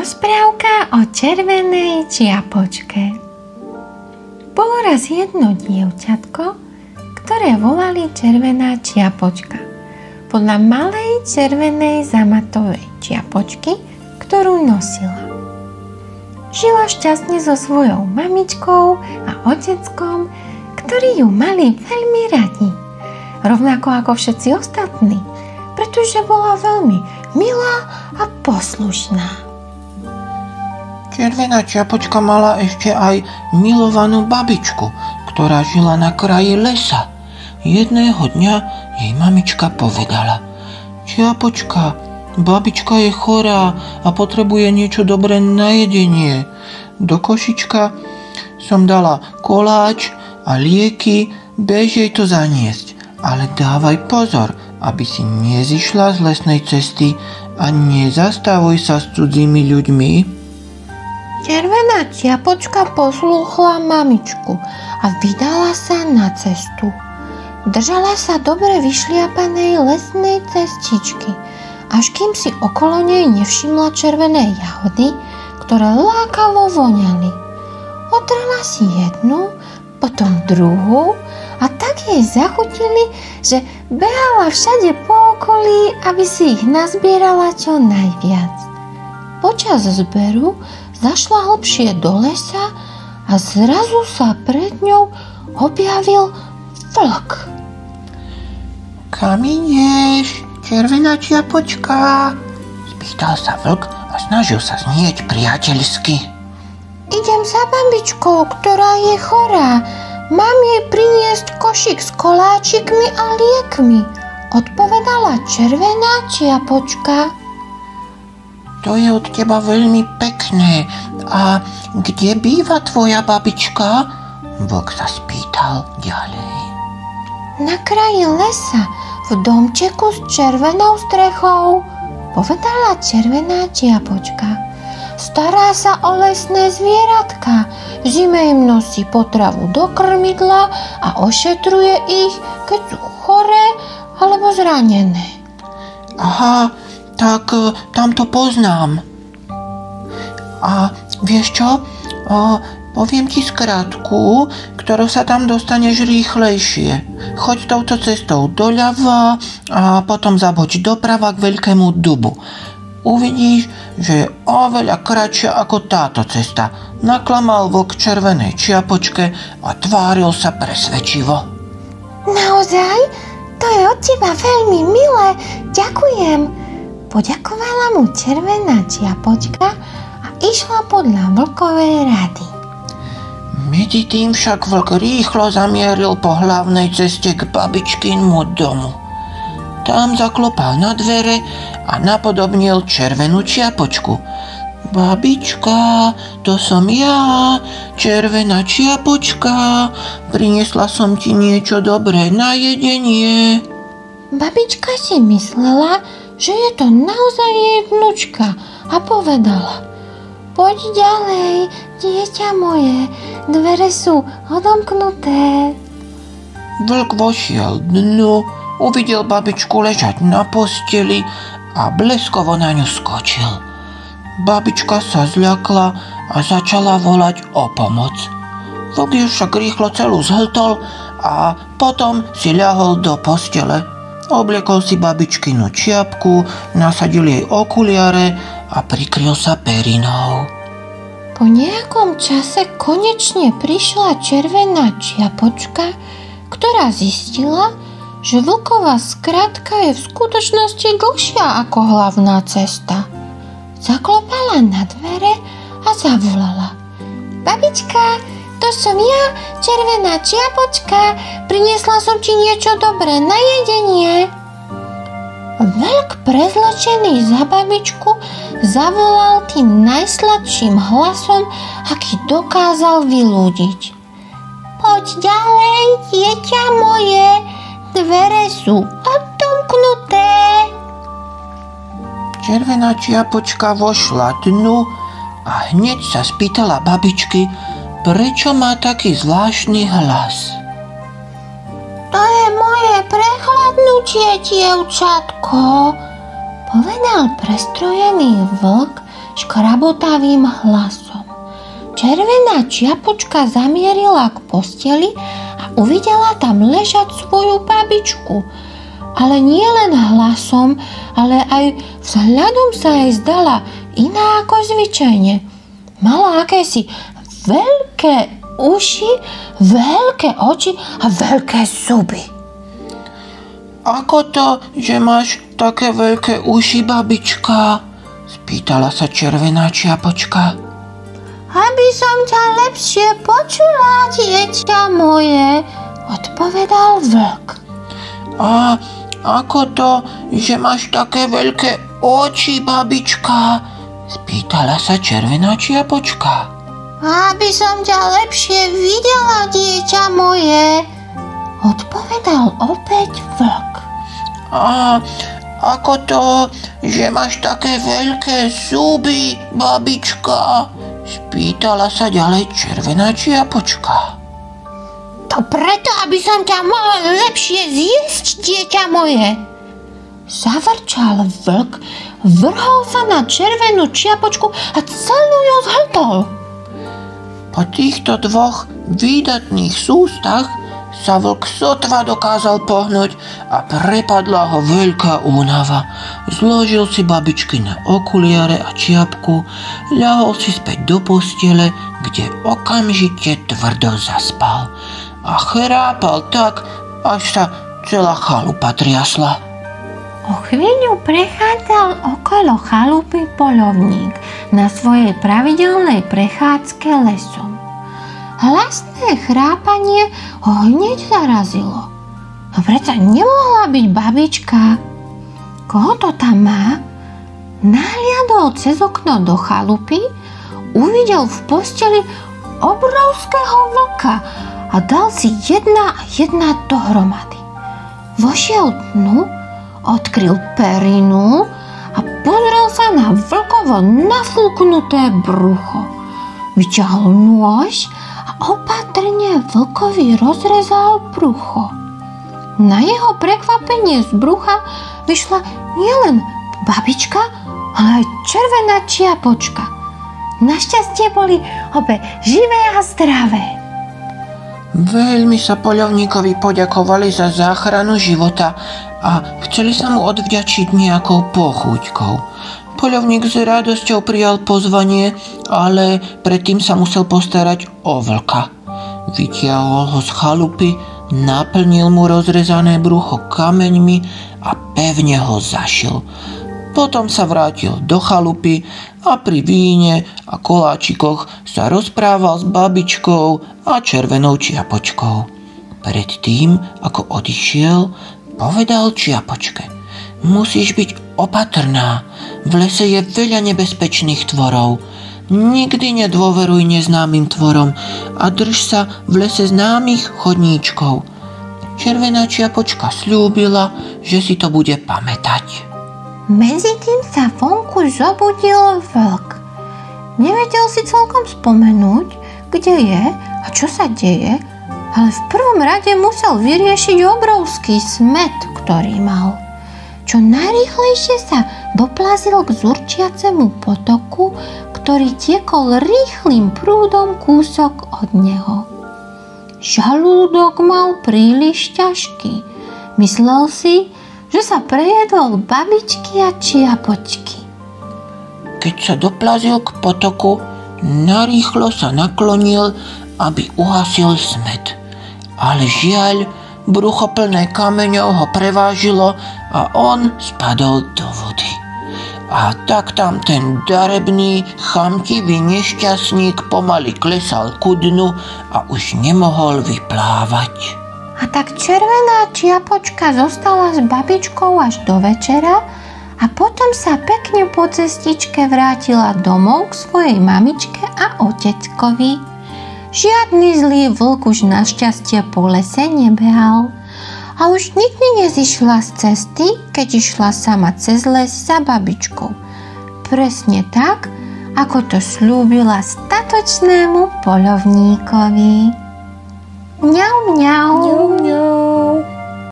Rozprávka o červenej čiapočke. Bolo raz jedno dievčatko, ktoré volali Červená čiapočka, podľa malej červenej zamatovej čiapočky, ktorú nosila. Žila šťastne so svojou mamičkou a oteckom, ktorí ju mali veľmi radi, rovnako ako všetci ostatní, pretože bola veľmi milá a poslušná. Červená čiapočka mala ešte aj milovanú babičku, ktorá žila na kraji lesa. Jedného dňa jej mamička povedala: Čiapočka, babička je chorá a potrebuje niečo dobré na jedenie. Do košička som dala koláč a lieky, bež jej to zaniesť. Ale dávaj pozor, aby si nezišla z lesnej cesty a nezastavuj sa s cudzými ľuďmi. Červená čiapočka poslúchla mamičku a vydala sa na cestu. Držala sa dobre vyšliapanej lesnej cestičky, až kým si okolo nej nevšimla červené jahody, ktoré lákavo voňali. Otrhla si jednu, potom druhú a tak jej zachutili, že behala všade po okolí, aby si ich nazbierala čo najviac. Počas zberu zašla hlbšie do lesa a zrazu sa pred ňou objavil vlk. Kam ideš, červená čiapočka? Spýtal sa vlk a snažil sa znieť priateľsky. Idem za babičkou, ktorá je chorá. Mám jej priniesť košík s koláčikmi a liekmi, odpovedala červená čiapočka. To je od teba veľmi pekné. A kde býva tvoja babička? Vlk sa spýtal ďalej. Na kraji lesa, v domčeku s červenou strechou, povedala červená čiapočka. Stará sa o lesné zvieratka, v zime im nosí potravu do krmidla a ošetruje ich, keď sú choré alebo zranené. Aha, tak tam to poznám. A vieš čo? Poviem ti skratku, ktorou sa tam dostaneš rýchlejšie. Choď touto cestou doľava a potom zaboď doprava k veľkému dubu. Uvidíš, že je oveľa kratšia ako táto cesta. Naklamal vlk červenej čiapočke a tváril sa presvedčivo. Naozaj? To je od teba veľmi milé. Ďakujem. Poďakovala mu červená čiapočka a išla podľa vlkovej rady. Medzi tým však vlk rýchlo zamieril po hlavnej ceste k babičkynmu domu. Tam zaklopal na dvere a napodobnil červenú čiapočku. Babička, to som ja, červená čiapočka. Priniesla som ti niečo dobré na jedenie. Babička si myslela, že je to naozaj jej vnučka a povedala: Poď ďalej, dieťa moje, dvere sú odomknuté. Vlk vošiel dnu, uvidel babičku ležať na posteli a bleskovo na ňu skočil. Babička sa zľakla a začala volať o pomoc. Vlk ju však rýchlo celú zhltol a potom si ľahol do postele. Obliekol si babičkinu čiapku, nasadil jej okuliare a prikryl sa perinou. Po nejakom čase konečne prišla červená čiapočka, ktorá zistila, že vlková skratka je v skutočnosti dlhšia ako hlavná cesta. Zaklopala na dvere a zavolala: Babička, to som ja, červená čiapočka, priniesla som ti niečo dobré na jedenie. Vlk prezlečený za babičku zavolal tým najsladším hlasom, aký dokázal vylúdiť. Poď ďalej, dieťa moje, dvere sú odomknuté. Červená čiapočka vošla dnu a hneď sa spýtala babičky, prečo má taký zvláštny hlas. To je moje prechladnutie, dievčatko, povedal prestrojený vlk škrabotavým hlasom. Červená čiapočka zamierila k posteli a uvidela tam ležať svoju babičku. Ale nie len hlasom, ale aj vzhľadom sa jej zdala iná ako zvyčajne. Mala akési veľké uši, veľké oči a veľké zuby. Ako to, že máš také veľké uši, babička? Spýtala sa červená čiapočka. Aby som ťa lepšie počula, dieťa moje, odpovedal vlk. A ako to, že máš také veľké oči, babička? Spýtala sa červená čiapočka. Aby som ťa lepšie videla, dieťa moje, odpovedal opäť vlk. A ako to, že máš také veľké zuby, babička? Spýtala sa ďalej červená čiapočka. To preto, aby som ťa mohol lepšie zjesť, dieťa moje. Zavrčal vlk, vrhol sa na červenú čiapočku a celú ju zhltol. Po týchto dvoch výdatných sústach sa vlk sotva dokázal pohnúť a prepadla ho veľká únava. Zložil si babičkine okuliare a čiapku, ľahol si späť do postele, kde okamžite tvrdo zaspal a chrápal tak, až sa celá chalupa triasla. O chvíľu prechádzal okolo chalupy poľovník na svojej pravidelnej prechádzke lesom. Hlasné chrápanie ho hneď zarazilo. A predsa nemohla byť babička. Koho to tam má? Nahliadol cez okno do chalupy, uvidel v posteli obrovského vlka a dal si jedna a jedna dohromady. Vošiel dnu, odkryl perinu a pozrel sa na vlkovo nafúknuté brucho. Vyťahol nôž a opatrne vlkovi rozrezal brucho. Na jeho prekvapenie z brucha vyšla nielen babička, ale aj červená čiapočka. Našťastie boli obe živé a zdravé. Veľmi sa poľovníkovi poďakovali za záchranu života a chceli sa mu odvďačiť nejakou pochúťkou. Poľovník s radosťou prijal pozvanie, ale predtým sa musel postarať o vlka. Vytiahol ho z chalupy, naplnil mu rozrezané brucho kameňmi a pevne ho zašil. Potom sa vrátil do chalupy a pri víne a koláčikoch sa rozprával s babičkou a červenou čiapočkou. Predtým, ako odišiel, povedal čiapočke: musíš byť opatrná, v lese je veľa nebezpečných tvorov. Nikdy nedôveruj neznámym tvorom a drž sa v lese známych chodníčkov. Červená čiapočka sľúbila, že si to bude pamätať. Medzitým sa vonku zobudil vlk. Nevedel si celkom spomenúť, kde je a čo sa deje, ale v prvom rade musel vyriešiť obrovský smäd, ktorý mal. Čo najrýchlejšie sa doplazil k zurčiacemu potoku, ktorý tiekol rýchlym prúdom kúsok od neho. Žalúdok mal príliš ťažký. Myslel si, že sa prejedol babičky a čiapočky. Keď sa doplazil k potoku, narýchlo sa naklonil, aby uhasil smäd. Ale žiaľ, brucho plné kameňov ho prevážilo a on spadol do vody. A tak tam ten darebný, chamtivý nešťastník pomaly klesal ku dnu a už nemohol vyplávať. A tak červená čiapočka zostala s babičkou až do večera a potom sa pekne po cestičke vrátila domov k svojej mamičke a oteckovi. Žiadny zlý vlk už našťastie po lese nebehal a už nikdy nezišla z cesty, keď išla sama cez les za babičkou. Presne tak, ako to sľúbila statočnému poľovníkovi. Mňau, mňau. Mňau, mňau.